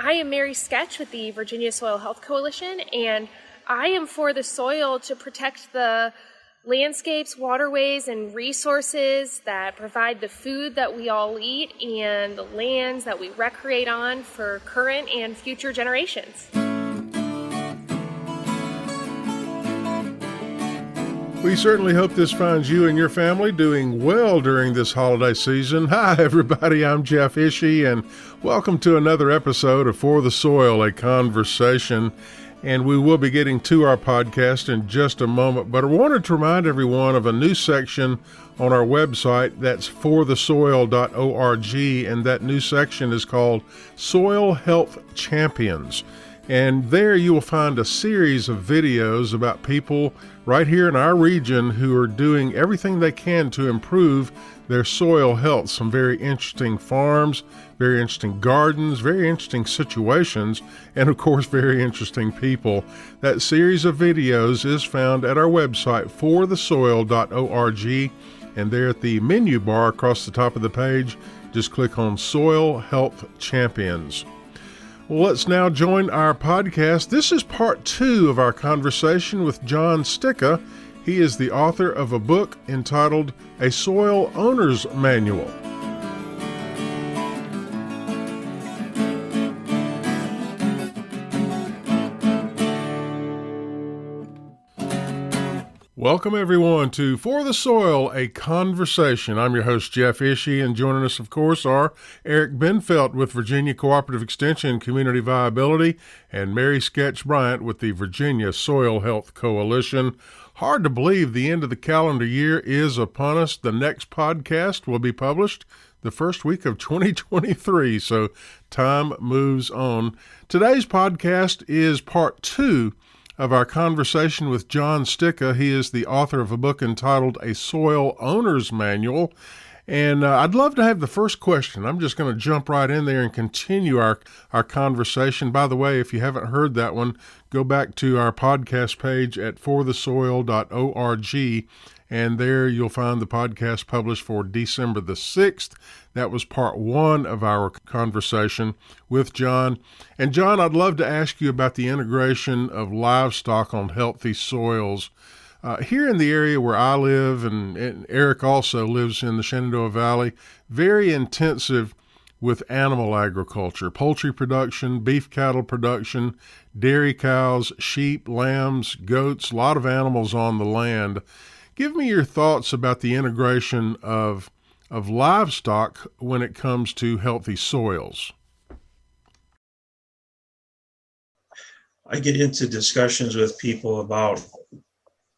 I am Mary Sketch with the Virginia Soil Health Coalition, and I am for the soil to protect the landscapes, waterways, and resources that provide the food that we all eat and the lands that we recreate on for current and future generations. We certainly hope this finds you and your family doing well during this holiday season. Hi, everybody. I'm Jeff Ishii, and welcome to another episode of For the Soil, a Conversation. And we will be getting to our podcast in just a moment, but I wanted to remind everyone of a new section on our website. That's forthesoil.org, and that new section is called Soil Health Champions. And there you will find a series of videos about people right here in our region who are doing everything they can to improve their soil health. Some very interesting farms, very interesting gardens, very interesting situations, and of course, very interesting people. That series of videos is found at our website, forthesoil.org, and there at the menu bar across the top of the page, just click on Soil Health Champions. Well, let's now join our podcast. This is part 2 of our conversation with Jon Stika. He is the author of a book entitled A Soil Owner's Manual. Welcome, everyone, to For the Soil, a Conversation. I'm your host, Jeff Ishii, and joining us, of course, are Eric Benfelt with Virginia Cooperative Extension and Community Viability, and Mary Sketch Bryant with the Virginia Soil Health Coalition. Hard to believe the end of the calendar year is upon us. The next podcast will be published the first week of 2023, so time moves on. Today's podcast is part 2 of our conversation with Jon Stika. He is the author of a book entitled A Soil Owner's Manual. And I'd love to have the first question. I'm just going to jump right in there and continue our conversation. By the way, if you haven't heard that one, go back to our podcast page at forthesoil.org, and there you'll find the podcast published for December the 6th. That was part 1 of our conversation with Jon. And Jon, I'd love to ask you about the integration of livestock on healthy soils. Here in the area where I live, and Eric also lives in the Shenandoah Valley, very intensive with animal agriculture, poultry production, beef cattle production, dairy cows, sheep, lambs, goats, a lot of animals on the land. Give me your thoughts about the integration of livestock when it comes to healthy soils. I get into discussions with people about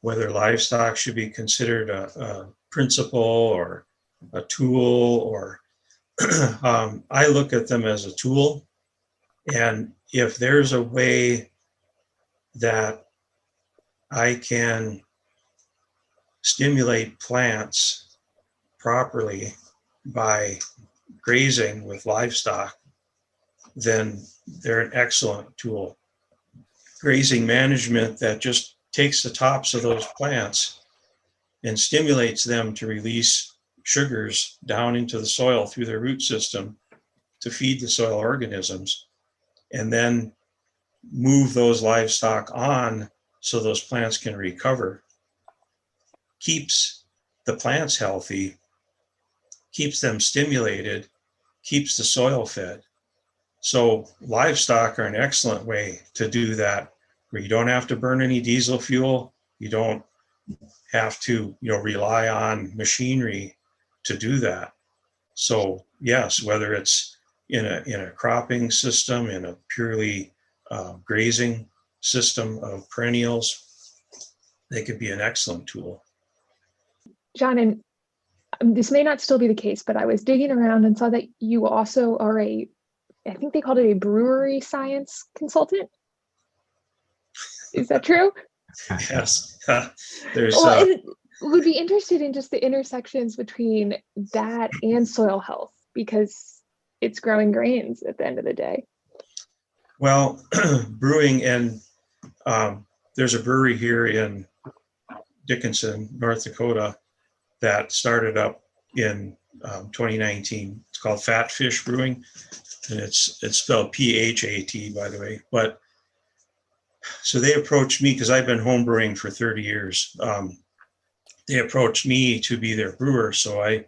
whether livestock should be considered a principle or a tool, or I look at them as a tool. And if there's a way that I can stimulate plants properly by grazing with livestock, then they're an excellent tool. Grazing management that just takes the tops of those plants and stimulates them to release sugars down into the soil through their root system to feed the soil organisms, and then move those livestock on so those plants can recover, keeps the plants healthy, keeps them stimulated, keeps the soil fed. So livestock are an excellent way to do that, where you don't have to burn any diesel fuel. You don't have to, rely on machinery to do that. So yes, whether it's in a cropping system, in a purely grazing system of perennials, they could be an excellent tool. Jon, and this may not still be the case, but I was digging around and saw that you also are I think they called it a brewery science consultant. Is that true? Yes. Would be interested in just the intersections between that and soil health, because it's growing grains at the end of the day. Well, brewing, and there's a brewery here in Dickinson, North Dakota, that started up in 2019. It's called Fat Fish Brewing. and it's spelled PHAT, by the way. But so they approached me because I've been home brewing for 30 years. They approached me to be their brewer, so I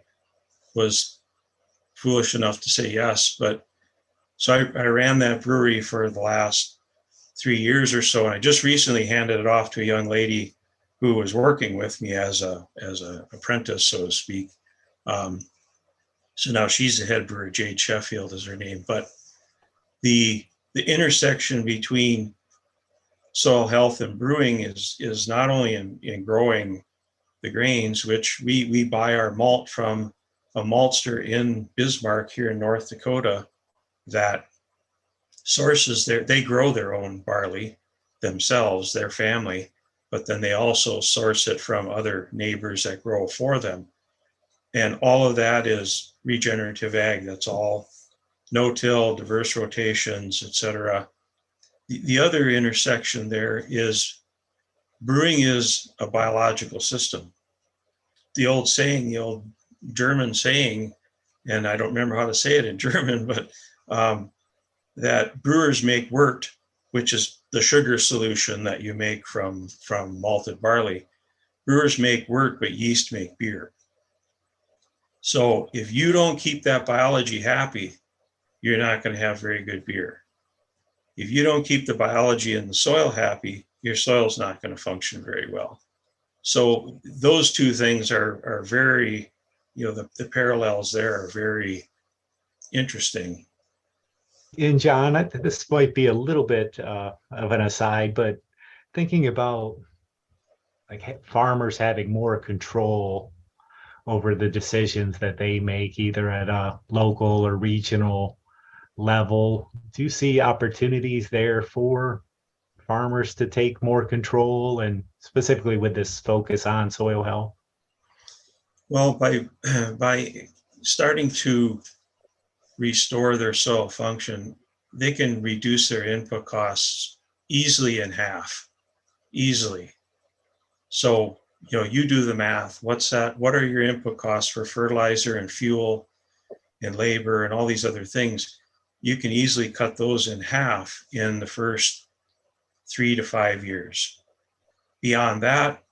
was foolish enough to say yes. But so I ran that brewery for the last 3 years or so, and I just recently handed it off to a young lady who was working with me as a apprentice, so to speak. So now she's the head brewer. Jade Sheffield is her name. But the intersection between soil health and brewing is not only in growing the grains, which we buy our malt from a maltster in Bismarck here in North Dakota that sources they grow their own barley themselves, their family, but then they also source it from other neighbors that grow for them. And all of that is regenerative ag. That's all no-till, diverse rotations, etc. The other intersection there is brewing is a biological system. The old German saying, and I don't remember how to say it in German, but that brewers make wort, which is the sugar solution that you make from malted barley. Brewers make wort, but yeast make beer. So if you don't keep that biology happy, you're not going to have very good beer. If you don't keep the biology in the soil happy, your soil's not going to function very well. So those two things are very, the parallels there are very interesting. And John, this might be a little bit of an aside, but thinking about like farmers having more control over the decisions that they make, either at a local or regional level, do you see opportunities there for farmers to take more control, and specifically with this focus on soil health? Well, by starting to restore their soil function, they can reduce their input costs easily in half, easily. So, you do the math. What's that? What are your input costs for fertilizer and fuel and labor and all these other things? You can easily cut those in half in the first 3 to 5 years. Beyond that,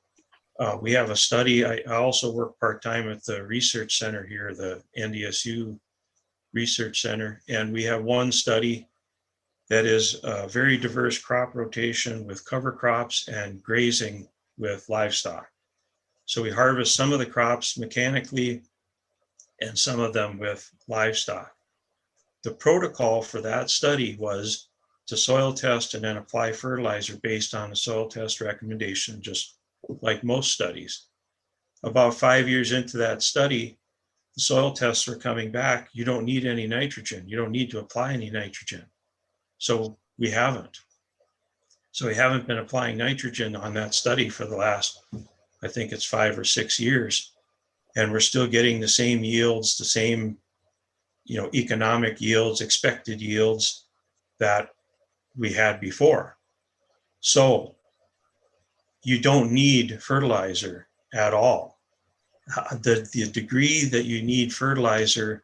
we have a study. I also work part-time at the research center here, the NDSU Research Center, and we have one study that is a very diverse crop rotation with cover crops and grazing with livestock. So we harvest some of the crops mechanically and some of them with livestock. The protocol for that study was to soil test and then apply fertilizer based on the soil test recommendation, just like most studies. About 5 years into that study, the soil tests were coming back. You don't need any nitrogen. You don't need to apply any nitrogen. So we haven't. So we haven't been applying nitrogen on that study for the last, I think it's 5 or 6 years. And we're still getting the same yields, the same, economic yields, expected yields that we had before. So you don't need fertilizer at all. The degree that you need fertilizer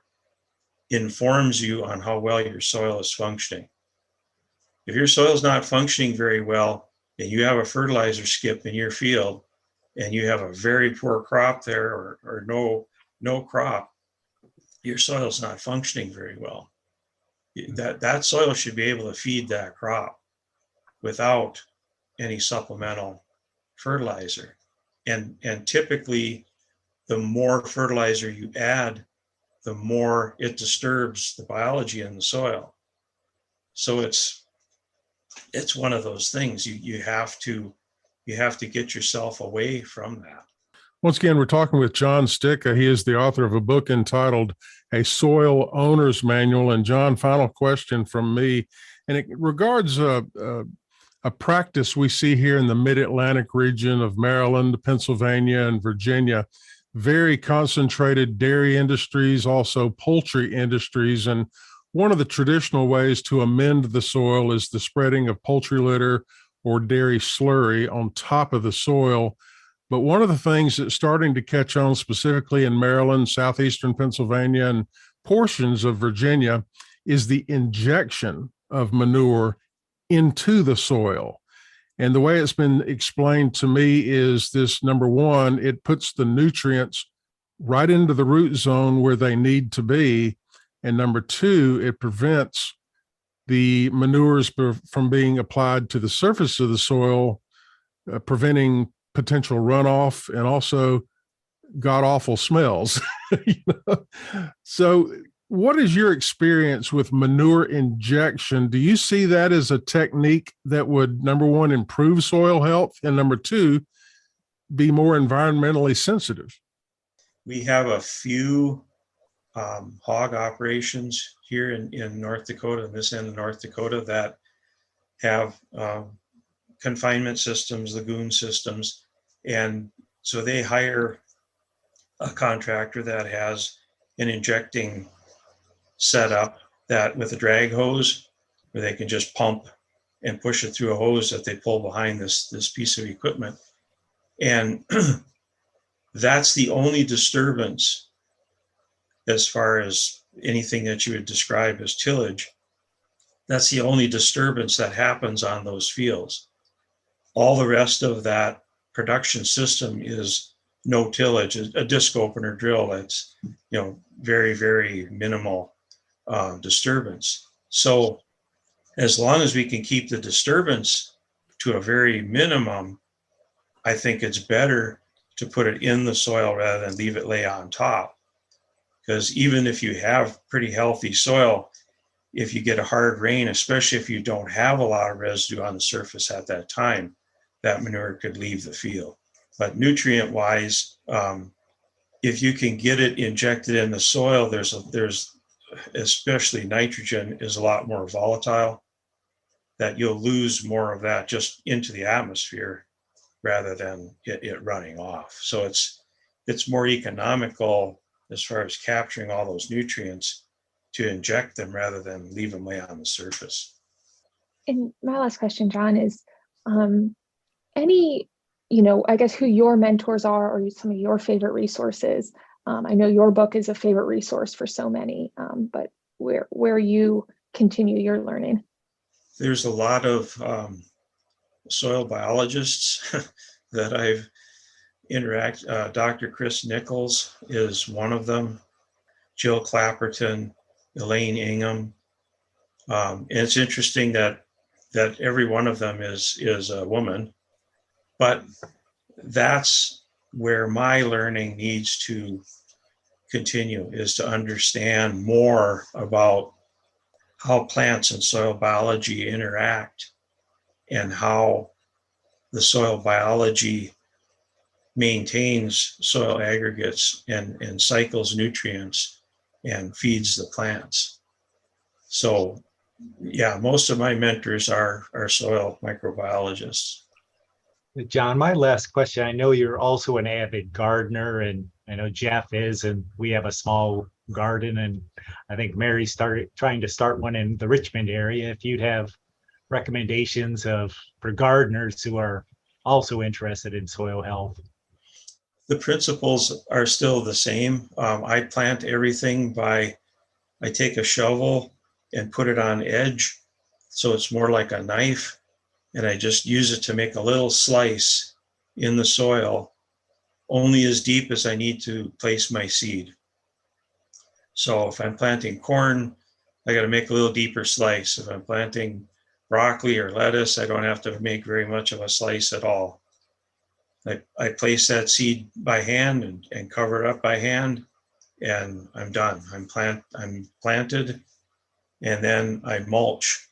informs you on how well your soil is functioning. If your soil is not functioning very well and you have a fertilizer skip in your field and you have a very poor crop there or no crop, your soil is not functioning very well. That soil should be able to feed that crop without any supplemental fertilizer. And typically, the more fertilizer you add, the more it disturbs the biology in the soil. So it's one of those things you have to get yourself away from that. Once again, we're talking with Jon Stika. He is the author of a book entitled A Soil Owner's Manual. And John, final question from me, and it regards a practice we see here in the mid-Atlantic region of Maryland, Pennsylvania, and Virginia. Very concentrated dairy industries, also poultry industries. And one of the traditional ways to amend the soil is the spreading of poultry litter or dairy slurry on top of the soil. But one of the things that's starting to catch on specifically in Maryland, southeastern Pennsylvania, and portions of Virginia is the injection of manure into the soil. And the way it's been explained to me is this: number one, it puts the nutrients right into the root zone where they need to be. And number two, it prevents the manures from being applied to the surface of the soil, preventing potential runoff and also god awful smells. You know? So, what is your experience with manure injection? Do you see that as a technique that would, number one, improve soil health, and number two, be more environmentally sensitive? We have a few hog operations here in North Dakota, in this end of North Dakota, that have confinement systems, lagoon systems. And so they hire a contractor that has an injecting setup that with a drag hose, where they can just pump and push it through a hose that they pull behind this piece of equipment. And that's the only disturbance as far as anything that you would describe as tillage. That's the only disturbance that happens on those fields. All the rest of that production system is no tillage, a disc opener drill that's, very, very minimal disturbance. So as long as we can keep the disturbance to a very minimum, I think it's better to put it in the soil rather than leave it lay on top. Because even if you have pretty healthy soil, if you get a hard rain, especially if you don't have a lot of residue on the surface at that time, that manure could leave the field. But nutrient wise, if you can get it injected in the soil, there's especially nitrogen is a lot more volatile, that you'll lose more of that just into the atmosphere rather than it running off. So it's more economical as far as capturing all those nutrients to inject them rather than leave them lay on the surface. And my last question, Jon, is any, I guess who your mentors are or some of your favorite resources. I know your book is a favorite resource for so many, but where you continue your learning. There's a lot of soil biologists that I've interacted. Dr. Chris Nichols is one of them. Jill Clapperton, Elaine Ingham. And it's interesting that every one of them is a woman, but that's where my learning needs to continue, is to understand more about how plants and soil biology interact and how the soil biology maintains soil aggregates and cycles nutrients and feeds the plants. So yeah, most of my mentors are soil microbiologists. Jon, my last question, I know you're also an avid gardener, and I know Jeff is, and we have a small garden, and I think Mary started trying to start one in the Richmond area. If you'd have recommendations for gardeners who are also interested in soil health. The principles are still the same. I plant everything I take a shovel and put it on edge, so it's more like a knife, and I just use it to make a little slice in the soil, only as deep as I need to place my seed. So if I'm planting corn, I got to make a little deeper slice. If I'm planting broccoli or lettuce, I don't have to make very much of a slice at all. I place that seed by hand and cover it up by hand, and I'm done. I'm planted, and then I mulch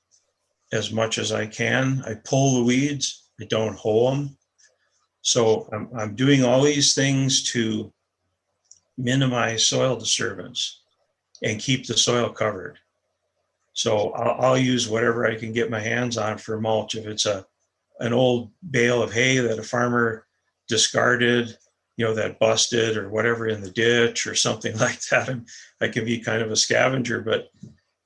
as much as I can. I pull the weeds, I don't hoe them. So I'm doing all these things to minimize soil disturbance and keep the soil covered. So I'll use whatever I can get my hands on for mulch. If it's an old bale of hay that a farmer discarded, that busted or whatever in the ditch or something like that, I can be kind of a scavenger, but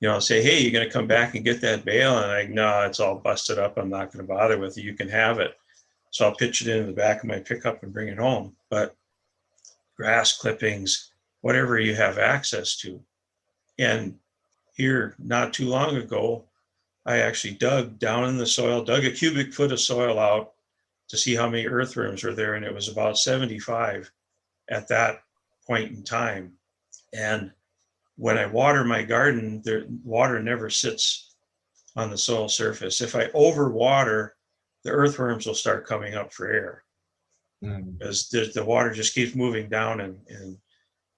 I'll say, hey, you're going to come back and get that bale? And no, it's all busted up. I'm not going to bother with it. You can have it. So I'll pitch it into the back of my pickup and bring it home. But grass clippings, whatever you have access to. And here not too long ago, I actually dug down in the soil, dug a cubic foot of soil out to see how many earthworms were there, and it was about 75 at that point in time. And when I water my garden, the water never sits on the soil surface. If I overwater, the earthworms will start coming up for air, because the water just keeps moving down, and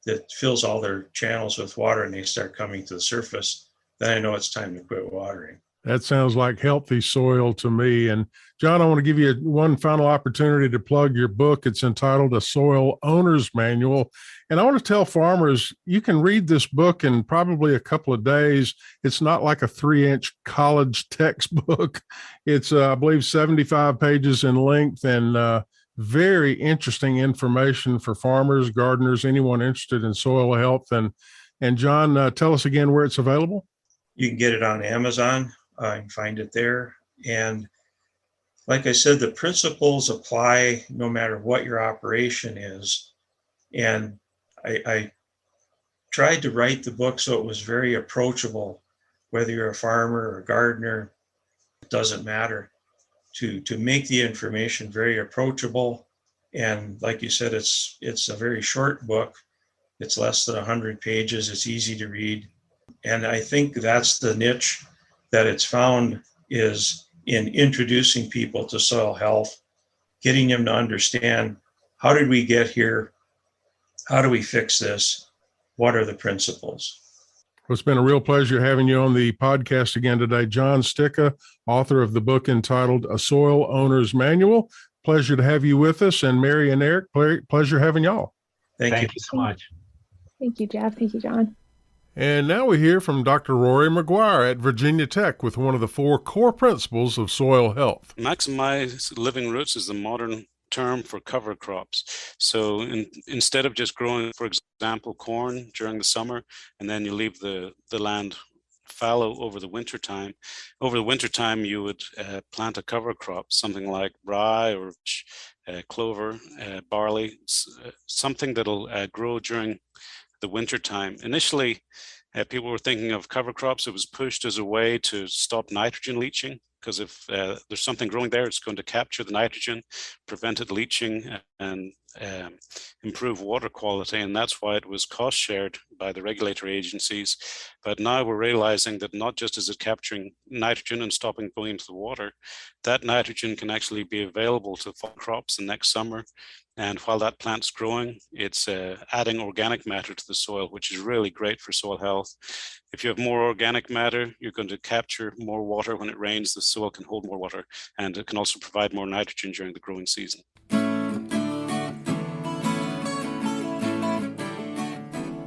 it fills all their channels with water, and they start coming to the surface. Then I know it's time to quit watering. That sounds like healthy soil to me. And Jon, I want to give you one final opportunity to plug your book. It's entitled A Soil Owner's Manual. And I want to tell farmers, you can read this book in probably a couple of days. It's not like a 3-inch college textbook. It's, I believe, 75 pages in length, and very interesting information for farmers, gardeners, anyone interested in soil health. And Jon, tell us again where it's available. You can get it on Amazon. You can find it there. And like I said, the principles apply no matter what your operation is. And I tried to write the book so it was very approachable, whether you're a farmer or a gardener, it doesn't matter, to make the information very approachable. And like you said, it's a very short book. It's less than 100 pages. It's easy to read. And I think that's the niche that it's found, is in introducing people to soil health, getting them to understand, how did we get here? How do we fix this? What are the principles? Well, it's been a real pleasure having you on the podcast again today. Jon Stika, author of the book entitled A Soil Owner's Manual. Pleasure to have you with us. And Mary and Eric, pleasure having y'all. Thank you so much. Thank you, Jeff. Thank you, Jon. And now we hear from Dr. Rory McGuire at Virginia Tech with one of the 4 core principles of soil health. Maximize living roots is the modern term for cover crops. So instead of just growing, for example, corn during the summer, and then you leave the land fallow over the winter time. Over the winter time, you would plant a cover crop, something like rye or clover, barley, something that'll grow during the winter time. Initially, people were thinking of cover crops. It was pushed as a way to stop nitrogen leaching, because if there's something growing there, it's going to capture the nitrogen, prevent it leaching, and improve water quality. And that's why it was cost shared by the regulatory agencies. But now we're realizing that not just is it capturing nitrogen and stopping going into the water, that nitrogen can actually be available to fall crops the next summer. And while that plant's growing, it's adding organic matter to the soil, which is really great for soil health. If you have more organic matter, you're going to capture more water. When it rains, the soil can hold more water, and it can also provide more nitrogen during the growing season.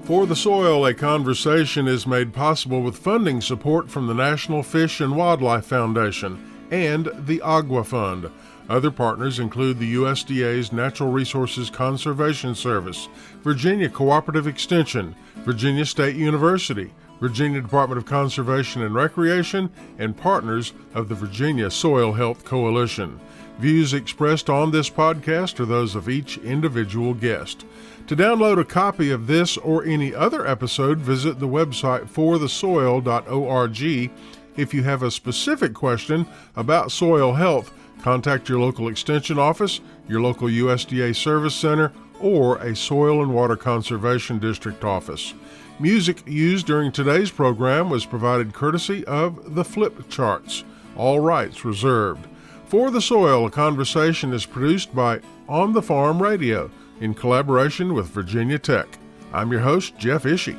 For the Soil, a Conversation is made possible with funding support from the National Fish and Wildlife Foundation and the Agua Fund. Other partners include the USDA's Natural Resources Conservation Service, Virginia Cooperative Extension, Virginia State University, Virginia Department of Conservation and Recreation, and partners of the Virginia Soil Health Coalition. Views expressed on this podcast are those of each individual guest. To download a copy of this or any other episode, visit the website forthesoil.org. If you have a specific question about soil health, contact your local extension office, your local USDA service center, or a Soil and Water Conservation District office. Music used during today's program was provided courtesy of the Flip Charts. All rights reserved. For the Soil, a Conversation is produced by On the Farm Radio in collaboration with Virginia Tech. I'm your host, Jeff Ishii.